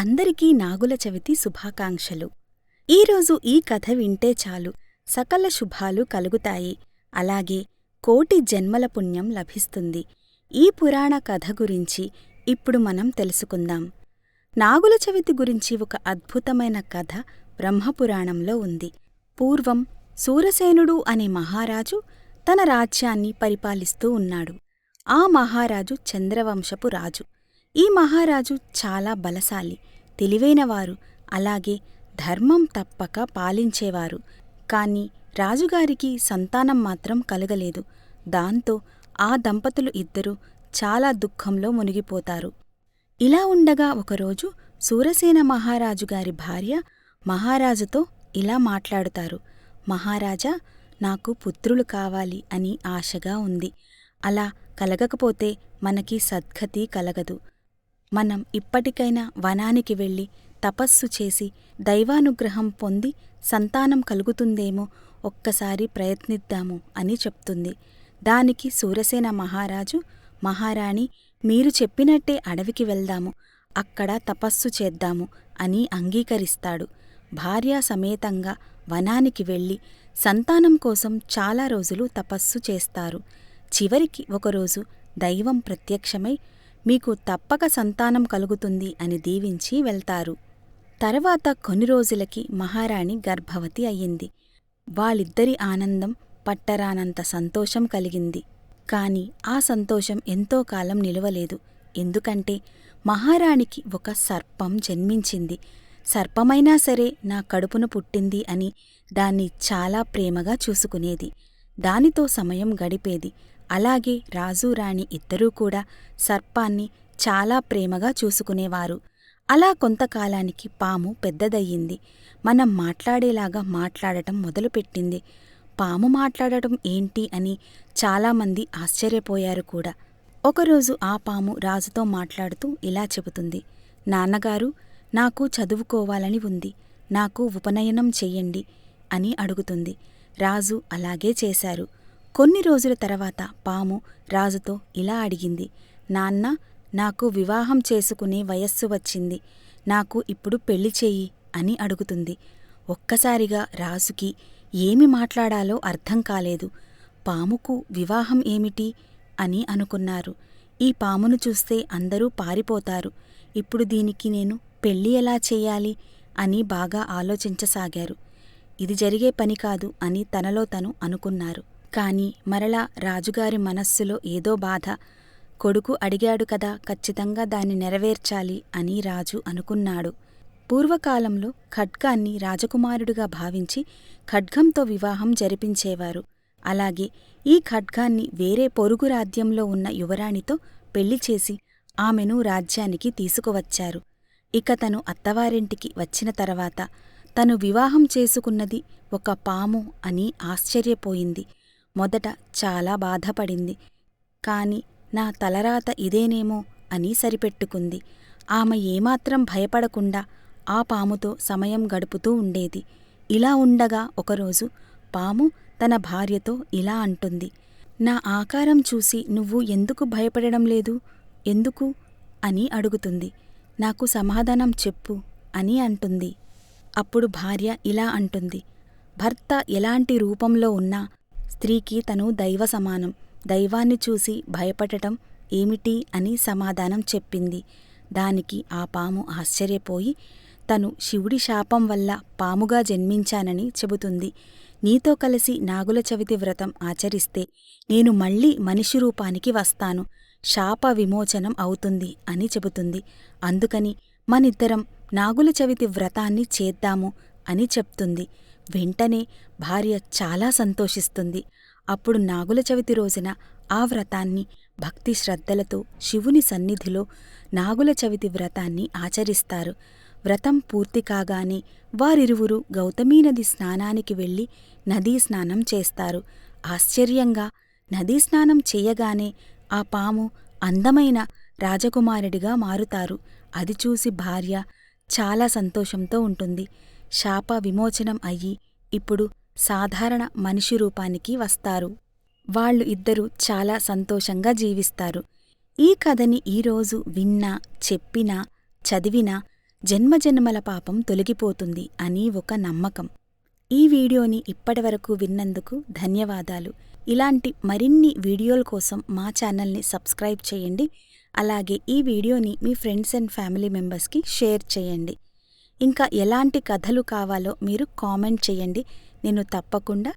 అందరికీ నాగుల చవితి శుభాకాంక్షలు. ఈరోజు ఈ కథ వింటే చాలు సకల శుభాలు కలుగుతాయి. అలాగే కోటి జన్మల పుణ్యం లభిస్తుంది. ఈ పురాణ కథ గురించి ఇప్పుడు మనం తెలుసుకుందాం. నాగుల చవితి గురించి ఒక అద్భుతమైన కథ బ్రహ్మపురాణంలో ఉంది. పూర్వం సూరసేనుడు అనే మహారాజు తన రాజ్యాన్ని పరిపాలిస్తూ ఉన్నాడు. ఆ మహారాజు చంద్రవంశపు రాజు. ఈ మహారాజు చాలా బలశాలి, తెలివైనవారు, అలాగే ధర్మం తప్పక పాలించేవారు. కాని రాజుగారికి సంతానం మాత్రం కలగలేదు. దాంతో ఆ దంపతులు ఇద్దరూ చాలా దుఃఖంలో మునిగిపోతారు. ఇలా ఉండగా ఒకరోజు సూరసేన మహారాజుగారి భార్య మహారాజుతో ఇలా మాట్లాడుతారు. మహారాజా, నాకు పుత్రులు కావాలి అని ఆశగా ఉంది. అలా కలగకపోతే మనకి సద్గతి కలగదు. మనం ఇప్పటికైనా వనానికి వెళ్ళి తపస్సు చేసి దైవానుగ్రహం పొంది సంతానం కలుగుతుందేమో ఒక్కసారి ప్రయత్నిద్దాము అని చెప్తుంది. దానికి సూరసేన మహారాజు, మహారాణి, మీరు చెప్పినట్టే అడవికి వెళ్దాము, అక్కడ తపస్సు చేద్దాము అని అంగీకరిస్తాడు. భార్యా సమేతంగా వనానికి వెళ్ళి సంతానం కోసం చాలా రోజులు తపస్సు చేస్తారు. చివరికి ఒకరోజు దైవం ప్రత్యక్షమై మీకు తప్పక సంతానం కలుగుతుంది అని దీవించి వెళ్తారు. తర్వాత కొన్ని రోజులకి మహారాణి గర్భవతి అయ్యింది. వాళ్ళిద్దరి ఆనందం పట్టరానంత సంతోషం కలిగింది. కాని ఆ సంతోషం ఎంతో కాలం నిలవలేదు. ఎందుకంటే మహారాణికి ఒక సర్పం జన్మించింది. సర్పమైనా సరే నా కడుపున పుట్టింది అని దాన్ని చాలా ప్రేమగా చూసుకునేది. దానితో సమయం గడిపేది. అలాగే రాజు రాణి ఇద్దరూ కూడా సర్పాన్ని చాలా ప్రేమగా చూసుకునేవారు. అలా కొంతకాలానికి పాము పెద్దదయ్యింది. మనం మాట్లాడేలాగా మాట్లాడటం మొదలుపెట్టింది. పాము మాట్లాడటం ఏంటి అని చాలామంది ఆశ్చర్యపోయారు కూడా. ఒకరోజు ఆ పాము రాజుతో మాట్లాడుతూ ఇలా చెబుతుంది. నాన్నగారు, నాకు చదువుకోవాలని ఉంది, నాకు ఉపనయనం చెయ్యండి అని అడుగుతుంది. రాజు అలాగే చేశారు. కొన్ని రోజుల తర్వాత పాము రాజుతో ఇలా అడిగింది. నాన్న, నాకు వివాహం చేసుకునే వయస్సు వచ్చింది, నాకు ఇప్పుడు పెళ్లి చెయ్యి అని అడుగుతుంది. ఒక్కసారిగా రాజుకి ఏమి మాట్లాడాలో అర్థం కాలేదు. పాముకు వివాహం ఏమిటి అని అనుకున్నారు. ఈ పామును చూస్తే అందరూ పారిపోతారు. ఇప్పుడు దీనికి నేను పెళ్లి ఎలా చెయ్యాలి అని బాగా ఆలోచించసాగారు. ఇది జరిగే పని కాదు అని తనలో తను అనుకున్నారు. కాని మరలా రాజుగారి మనస్సులో ఏదో బాధ. కొడుకు అడిగాడు కదా, ఖచ్చితంగా దాన్ని నెరవేర్చాలి అని రాజు అనుకున్నాడు. పూర్వకాలంలో ఖడ్గాన్ని రాజకుమారుడిగా భావించి ఖడ్గంతో వివాహం జరిపించేవారు. అలాగే ఈ ఖడ్గాన్ని వేరే పొరుగు రాజ్యంలో ఉన్న యువరాణితో పెళ్లి చేసి ఆమెను రాజ్యానికి తీసుకువచ్చారు. ఇక తను అత్తవారింటికి వచ్చిన తర్వాత తను వివాహం చేసుకున్నది ఒక పాము అని ఆశ్చర్యపోయింది. మొదట చాలా బాధపడింది. కాని నా తలరాత ఇదేనేమో అని సరిపెట్టుకుంది. ఆమె ఏమాత్రం భయపడకుండా ఆ పాముతో సమయం గడుపుతూ ఉండేది. ఇలా ఉండగా ఒకరోజు పాము తన భార్యతో ఇలా అంటుంది. నా ఆకారం చూసి నువ్వు ఎందుకు భయపడడం లేదు, ఎందుకు అని అడుగుతుంది. నాకు సమాధానం చెప్పు అని అంటుంది. అప్పుడు భార్య ఇలా అంటుంది. భర్త ఎలాంటి రూపంలో ఉన్నా స్త్రీకి తను దైవ సమానం, దైవాన్ని చూసి భయపడటం ఏమిటి అని సమాధానం చెప్పింది. దానికి ఆ పాము ఆశ్చర్యపోయి తను శివుడి శాపం వల్ల పాముగా జన్మించానని చెబుతుంది. నీతో కలిసి నాగుల చవితి వ్రతం ఆచరిస్తే నేను మళ్ళీ మనిషి రూపానికి వస్తాను, శాప విమోచనం అవుతుంది అని చెబుతుంది. అందుకని మనిద్దరం నాగుల చవితి వ్రతాన్ని చేద్దాము అని చెప్తుంది. వెంటనే భార్య చాలా సంతోషిస్తుంది. అప్పుడు నాగుల చవితి రోజున ఆ వ్రతాన్ని భక్తి శ్రద్ధలతో శివుని సన్నిధిలో నాగుల చవితి వ్రతాన్ని ఆచరిస్తారు. వ్రతం పూర్తి కాగానే వారిరువురు గౌతమీనది స్నానానికి వెళ్ళి నదీ స్నానం చేస్తారు. ఆశ్చర్యంగా నదీ స్నానం చేయగానే ఆ పాము అందమైన రాజకుమారుడిగా మారుతారు. అది చూసి భార్య చాలా సంతోషంతో ఉంటుంది. శాప విమోచనం అయ్యి ఇప్పుడు సాధారణ మనిషి రూపానికి వస్తారు. వాళ్ళు ఇద్దరూ చాలా సంతోషంగా జీవిస్తారు. ఈ కథని ఈరోజు విన్నా, చెప్పినా, చదివినా జన్మజన్మల పాపం తొలగిపోతుంది అని ఒక నమ్మకం. ఈ వీడియోని ఇప్పటివరకు విన్నందుకు ధన్యవాదాలు. ఇలాంటి మరిన్ని వీడియోల కోసం మా ఛానల్ని సబ్స్క్రైబ్ చేయండి. అలాగే ఈ వీడియోని మీ ఫ్రెండ్స్ అండ్ ఫ్యామిలీ మెంబర్స్కి షేర్ చేయండి. ఇంకా ఎలాంటి కథలు కావాలో మీరు కామెంట్ చేయండి. నేను తప్పకుండా